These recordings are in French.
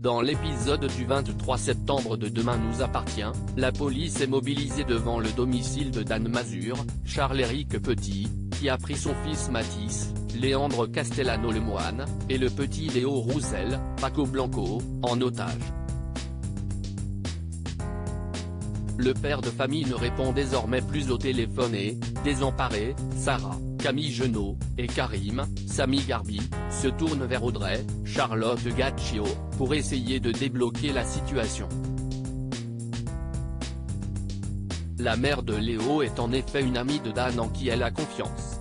Dans l'épisode du 23 septembre de Demain nous appartient, la police est mobilisée devant le domicile de Dan Mazur, Charles-Éric Petit, qui a pris son fils Mathis, Léandre Castellano-Lemoine, et le petit Léo Roussel, Paco Blanco, en otage. Le père de famille ne répond désormais plus au téléphone et, désemparés, Sarah, Camille Genot, et Karim, Sami Garbi, se tournent vers Audrey, Charlotte Gaccio, pour essayer de débloquer la situation. La mère de Léo est en effet une amie de Dan en qui elle a confiance.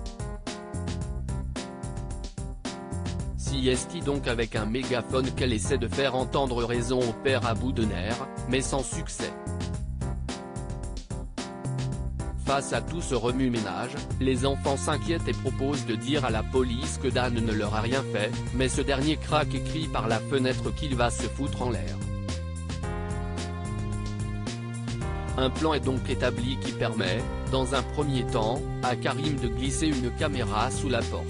Si est donc avec un mégaphone qu'elle essaie de faire entendre raison au père à bout de nerfs, mais sans succès. Face à tout ce remue-ménage, les enfants s'inquiètent et proposent de dire à la police que Dan ne leur a rien fait, mais ce dernier craque et crie par la fenêtre qu'il va se foutre en l'air. Un plan est donc établi qui permet, dans un premier temps, à Karim de glisser une caméra sous la porte.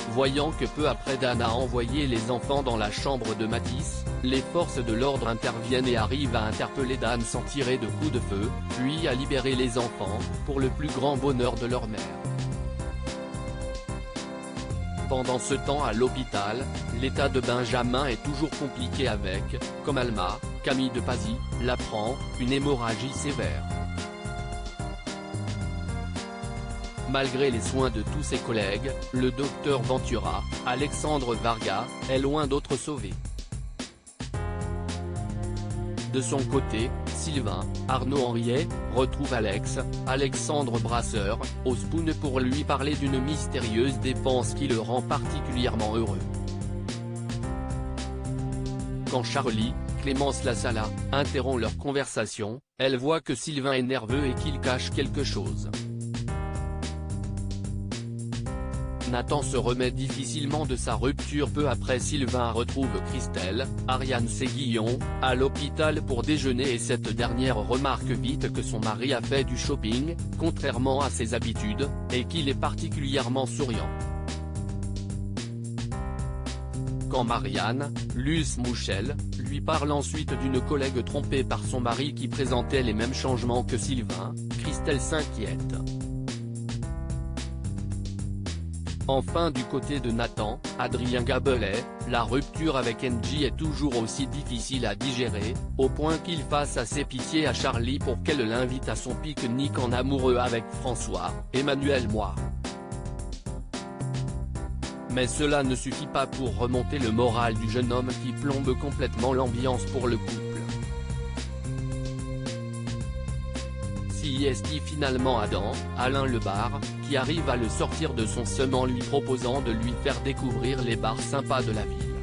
Voyant que peu après Dan a envoyé les enfants dans la chambre de Mathis, les forces de l'ordre interviennent et arrivent à interpeller Dan sans tirer de coups de feu, puis à libérer les enfants, pour le plus grand bonheur de leur mère. Pendant ce temps à l'hôpital, l'état de Benjamin est toujours compliqué avec, comme Alma, Camille de Pazy, l'apprend, une hémorragie sévère. Malgré les soins de tous ses collègues, le docteur Ventura, Alexandre Varga, est loin d'être sauvé. De son côté, Sylvain, Arnaud Henriet, retrouve Alexandre Brasseur, au Spoon pour lui parler d'une mystérieuse dépense qui le rend particulièrement heureux. Quand Charlie, Clémence Lassala, interrompt leur conversation, elle voit que Sylvain est nerveux et qu'il cache quelque chose. Nathan se remet difficilement de sa rupture peu après. Sylvain retrouve Christelle, Ariane Séguillon, à l'hôpital pour déjeuner et cette dernière remarque vite que son mari a fait du shopping, contrairement à ses habitudes, et qu'il est particulièrement souriant. Quand Marianne, Luce Mouchel, lui parle ensuite d'une collègue trompée par son mari qui présentait les mêmes changements que Sylvain, Christelle s'inquiète. Enfin du côté de Nathan, Adrien Gabelet, la rupture avec Angie est toujours aussi difficile à digérer, au point qu'il fasse assez pitié à Charlie pour qu'elle l'invite à son pique-nique en amoureux avec François, Emmanuel Moir. Mais cela ne suffit pas pour remonter le moral du jeune homme qui plombe complètement l'ambiance pour le couple. Si est finalement Adam, Alain Lebar, qui arrive à le sortir de son seum en lui proposant de lui faire découvrir les bars sympas de la ville.